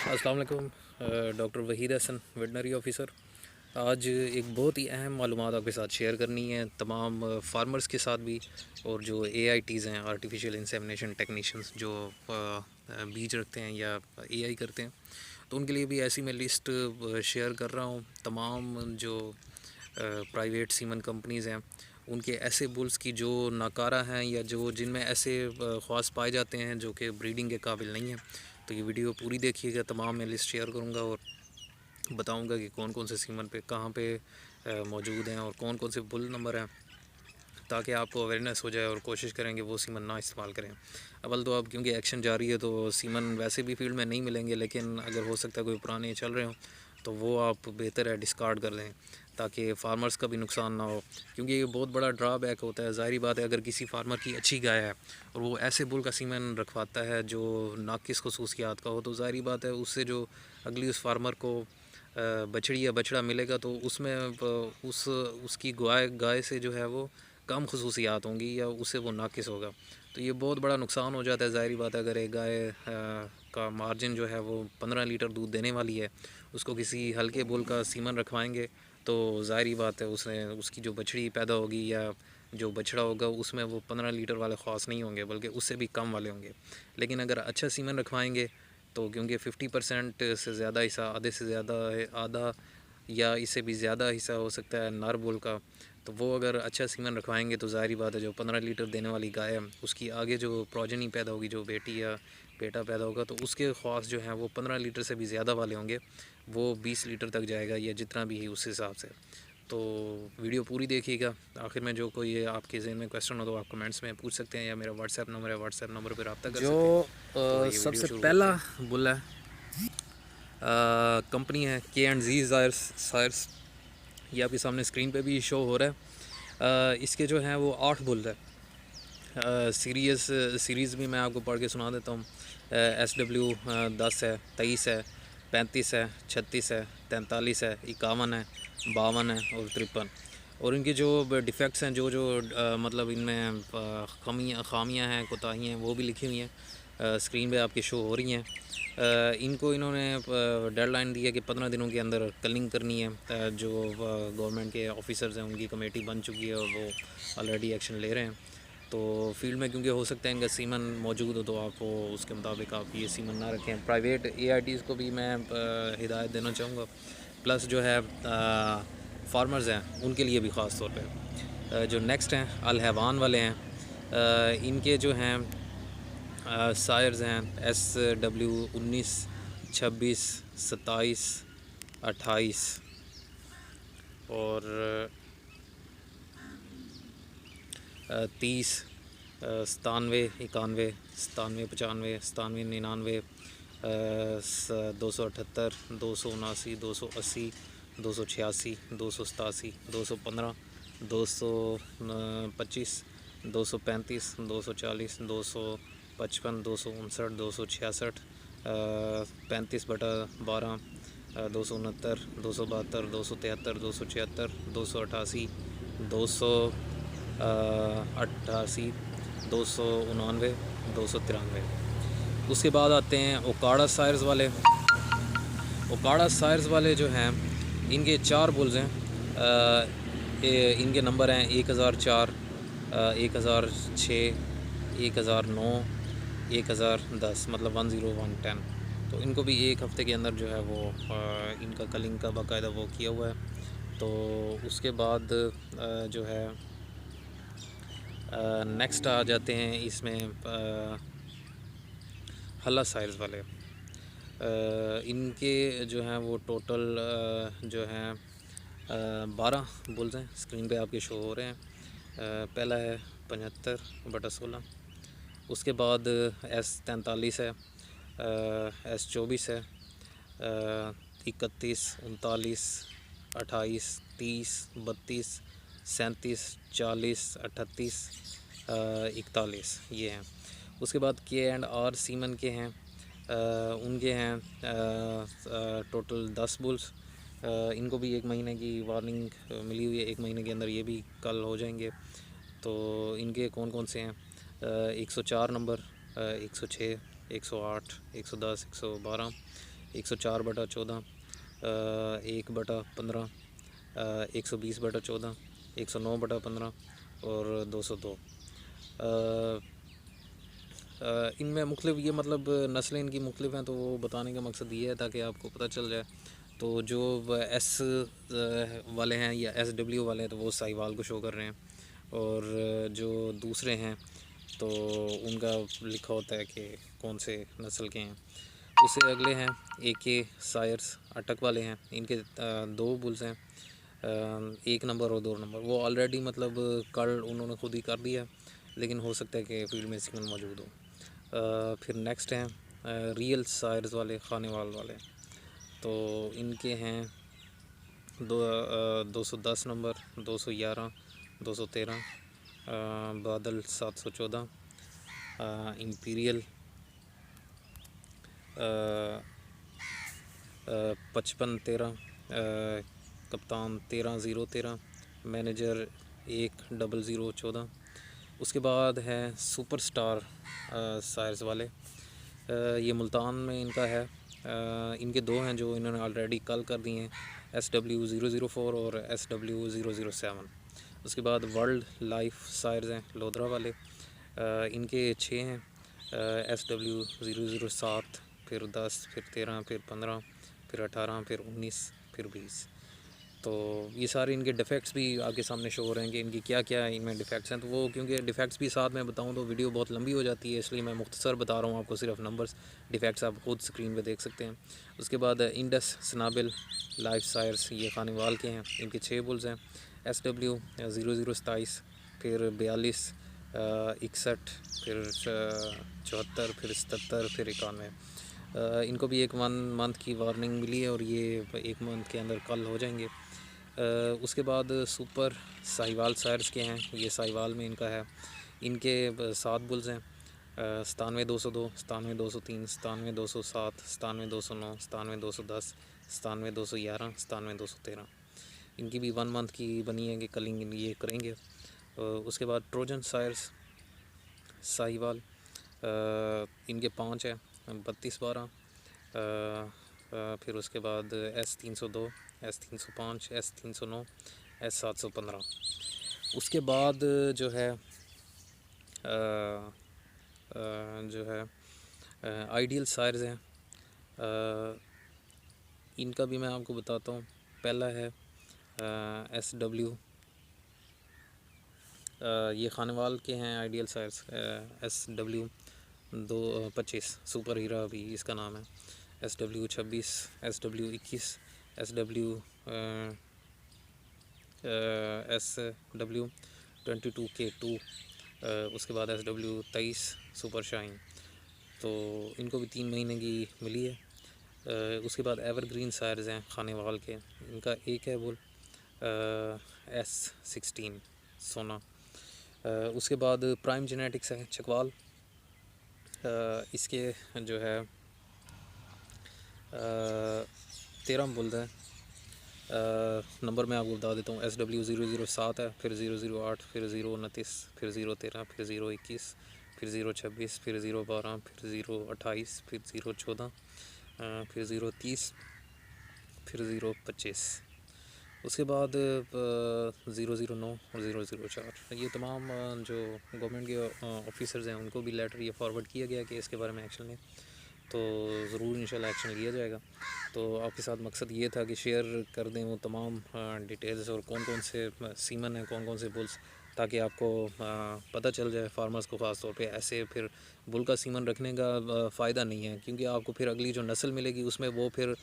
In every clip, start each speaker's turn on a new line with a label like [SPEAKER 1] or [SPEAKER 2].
[SPEAKER 1] अस्सलाम वालेकुम। Doctor Waheed Hasan, veterinary officer. आज एक बहुत ही अहम मालूमात आपके साथ शेयर करनी है, तमाम फार्मर्स के साथ भी, और जो AITs हैं, आर्टिफिशियल इंसेमिनेशन टेक्नीशियंस, जो बीज रखते हैं या AI करते हैं, तो उनके लिए भी ऐसी मैं लिस्ट शेयर कर रहा हूँ। तमाम जो प्राइवेट सीमन कंपनीज़ हैं, उनके ऐसे बुल्स की जो नाकारा हैं या जो जिनमें ऐसे ख़वास पाए जाते हैं जो कि ब्रीडिंग के काबिल नहीं हैं। तो ये वीडियो पूरी देखिएगा, तमाम मैं लिस्ट शेयर करूँगा और बताऊँगा कि कौन कौन से सीमन पे कहाँ पे मौजूद हैं और कौन कौन से बुल नंबर हैं, ताकि आपको अवेयरनेस हो जाए और कोशिश करेंगे वो सीमन ना इस्तेमाल करें। अव्वल तो अब क्योंकि एक्शन जारी है तो सीमन वैसे भी फील्ड में नहीं मिलेंगे, लेकिन अगर हो सकता है कोई पुराने चल रहे हों तो वो आप बेहतर है डिस्कार्ड कर दें, ताकि फार्मर्स का भी नुकसान ना हो। क्योंकि ये बहुत बड़ा ड्रॉबैक होता है। ज़ाहिर बात है, अगर किसी फार्मर की अच्छी गाय है और वो ऐसे बुल का सीमन रखवाता है जो नाकिस खसूसियात का हो, तो ज़ाहिर बात है उससे जो अगली उस फार्मर को बछड़ी या बछड़ा मिलेगा तो उसमें उसकी गाय से जो है वो कम खसूसियात होंगी या उससे वो नाकिस होगा। तो ये बहुत बड़ा नुकसान हो जाता है। ज़ाहिर बात है, अगर एक गाय का मार्जिन जो है वो 15 लीटर दूध देने वाली है, उसको किसी हल्के बुल का सीमन रखवाएंगे तो ज़ाहिर बात है उसकी जो बछड़ी पैदा होगी या जो बछड़ा होगा उसमें वो 15 लीटर वाले ख़ास नहीं होंगे, बल्कि उससे भी कम वाले होंगे। लेकिन अगर अच्छा सीमन रखवाएंगे तो क्योंकि 50% से ज़्यादा हिस्सा, आधे से ज़्यादा है, आधा या इससे भी ज़्यादा हिस्सा हो सकता है नर बुल का, तो वो अगर अच्छा सीमन रखवाएंगे तो ज़ाहिर बात है जो 15 लीटर देने वाली गाय है उसकी आगे जो प्रोजनी पैदा होगी, जो बेटी या बेटा पैदा होगा, तो उसके ख्वास जो हैं वो 15 लीटर से भी ज़्यादा वाले होंगे। वो 20 लीटर तक जाएगा या जितना भी है उस हिसाब से। तो वीडियो पूरी देखिएगा। आखिर में जो कोई आपके ज़हन में क्वेश्चन हो तो आप कमेंट्स में पूछ सकते हैं, या मेरा व्हाट्सएप नंबर है, व्हाट्सएप नंबर पर रब्ता कर
[SPEAKER 2] जो
[SPEAKER 1] सकते हैं। तो ये वीडियो
[SPEAKER 2] सबसे
[SPEAKER 1] शुरू करते
[SPEAKER 2] पहला
[SPEAKER 1] हैं।
[SPEAKER 2] बुल है,
[SPEAKER 1] कंपनी है K&Z सायर्स। ये आपके सामने स्क्रीन पे भी शो हो रहा है। इसके जो हैं वो 8 बुल है। सीरीज़ भी मैं आपको पढ़ के सुना देता हूँ। SW 10 है, 23 है, 35 है, 36 है, 43 है, 51 है, 52 है और 53। और इनके जो डिफेक्ट्स हैं, जो जो मतलब इनमें खामियां हैं, कोताहियाँ हैं, वो भी लिखी हुई हैं, स्क्रीन पे आपके शो हो रही हैं। इनको इन्होंने डेडलाइन दी है कि 15 दिनों के अंदर कलिंग करनी है। जो गवर्नमेंट के ऑफिसर्स हैं उनकी कमेटी बन चुकी है और वो ऑलरेडी एक्शन ले रहे हैं। तो फील्ड में क्योंकि हो सकता है इनका सीमन मौजूद हो, तो आप वो उसके मुताबिक आप ये सीमन ना रखें। प्राइवेट AITs को भी मैं हिदायत देना चाहूँगा, प्लस जो है फार्मर्स हैं उनके लिए भी ख़ास तौर पे। जो नेक्स्ट हैं अल हैवान वाले हैं, इनके जो हैं सायर्स हैं SW 19, 26, 27, 28 और 30, 97, 91, 97, 95, 97, 99, 278, 279, 280, 286, 287, 215, 225, 235, 240, 255, 259, 266, 35/12, 269, 272, 273, 276, 288, 288, 299, 293। उसके बाद आते हैं ओकाड़ा सायर्स वाले। ओकाड़ा सायर्स वाले जो हैं इनके 4 बुल्स हैं। इनके नंबर हैं 1004, 1006, 1009, 1010, मतलब 10110। तो इनको भी एक हफ़्ते के अंदर जो है वो इनका कलिंग का बाकायदा वो किया हुआ है। तो उसके बाद जो है नेक्स्ट आ जाते हैं इसमें हल्ला साइज़ वाले। इनके जो हैं वो टोटल जो हैं 12 बुल्स हैं, स्क्रीन पे आपके शो हो रहे हैं। पहला है 75/16, उसके बाद S43 है, S24 है, 31, 39, 28, 30, 32, 37, 40, 38, 41 ये हैं। उसके बाद K&R सीमन के हैं, उनके हैं टोटल 10 बुल्स। इनको भी 1 महीने की वार्निंग मिली हुई है, 1 महीने के अंदर ये भी कल हो जाएंगे। तो इनके कौन कौन से हैं? 104 नंबर, 106, 108, 110, 112, 104/14, 1/15, 120/14, 109/15 और 202। इनमें मुख्तलिफ ये मतलब नस्लें इनकी मुख्तलिफ हैं, तो वो बताने का मकसद ये है ताकि आपको पता चल जाए। तो जो एस वाले हैं या SW वाले हैं तो वो साहिवाल को शो कर रहे हैं, और जो दूसरे हैं तो उनका लिखा होता है कि कौन से नस्ल के हैं। उससे अगले हैं AK सायर्स, अटक वाले हैं। इनके 2 बुल्स हैं, 1 नंबर और 2 नंबर। वो ऑलरेडी मतलब कल उन्होंने खुद ही कर दिया, लेकिन हो सकता है कि फील्ड में सीमन मौजूद हो। फिर नेक्स्ट हैं रियल सायर्स वाले, खानेवाल वाले। तो इनके हैं 210 नंबर, 211, 213, बादल 714, इम्पीरियल 5513, कप्तान 13013, मैनेजर 10014। उसके बाद है सुपरस्टार सायर्स वाले। ये मुल्तान में इनका है। इनके 2 हैं जो इन्होंने ऑलरेडी कल कर दिए हैं, SW004 और SW007। उसके बाद वर्ल्ड लाइफ सायर्स हैं लोधरा वाले। इनके 6 हैं, SW007, फिर 10, फिर 13, फिर 15, फिर 18, फिर 19, फिर 20। तो ये सारे इनके डिफ़ेक्ट्स भी आपके सामने शो हो रहे हैं कि इनकी क्या क्या इनमें डिफ़ेक्ट्स हैं। तो वो क्योंकि डिफ़ेक्ट्स भी साथ में बताऊं तो वीडियो बहुत लंबी हो जाती है, इसलिए मैं मुख्तसर बता रहा हूं आपको, सिर्फ नंबर्स। डिफ़ेक्ट्स आप खुद स्क्रीन पे देख सकते हैं। उसके बाद इंडस स्नाबिल लाइफ सायर्स, ये खानेवाल के हैं। इनके 6 बुल्स हैं, SW0027, फिर 42, 61, फिर 74, फिर 77, फिर 91। इनको भी एक 1 मंथ की वार्निंग मिली है और ये 1 मंथ के अंदर कल हो जाएंगे। उसके बाद सुपर साहिवाल सायर्स के हैं, ये साहिवाल में इनका है। इनके 7 बुल्स हैं, 97-202, 97-203, 97-207, 97-209, 97-210, 97-211, 97-213। इनकी भी 1 मंथ की बनी है कि कल ये करेंगे। उसके बाद ट्रोजन सायर्स साहिवाल, इनके 5 है, 3212। फिर उसके बाद S302, S305, S309, S715। उसके बाद जो है आइडियल सायर्स हैं। इनका भी मैं आपको बताता हूँ। पहला है SW, ये खानेवाल के हैं आइडियल सायर्स। SW25 सुपर हीरा भी इसका नाम है। SW26, SW21, SW22K2, उसके बाद SW23 सुपर शाइन। तो इनको भी 3 महीने की मिली है। उसके बाद एवरग्रीन सायर्स हैं खानेवाल के, इनका एक है बुल, S16 सोना। उसके बाद प्राइम जेनेटिक्स है चकवाल, इसके जो है 13 बुल्द है। नंबर मैं आपको बता देता हूँ, SW007 है, फिर 008, फिर 029, फिर 013, फिर 021, फिर 026, फिर 012, फिर 028, फिर 014, फिर 030, फिर 025। उसके बाद 009 और 004। ये तमाम जो गवर्नमेंट के ऑफिसर्स हैं उनको भी लेटर ये फॉरवर्ड किया गया कि इसके बारे में एक्शन लें, तो ज़रूर इंशाल्लाह एक्शन लिया जाएगा। तो आपके साथ मकसद ये था कि शेयर कर दें वो तमाम डिटेल्स और कौन कौन से सीमन हैं, कौन कौन से बुल्स, ताकि आपको पता चल जाए फार्मर्स को। ख़ास तौर पे ऐसे फिर बुल का सीमन रखने का फ़ायदा नहीं है, क्योंकि आपको फिर अगली जो नस्ल मिलेगी उसमें वो फिर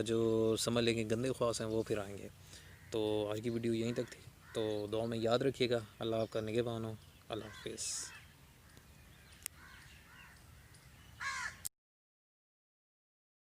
[SPEAKER 1] जो समझ लेंगे गंदे ख्वास हैं वो फिर आएंगे। तो आज की वीडियो यहीं तक थी, तो दुआ में याद रखिएगा। अल्लाह आपका निगहबान हो। अल्लाह हाफिज़।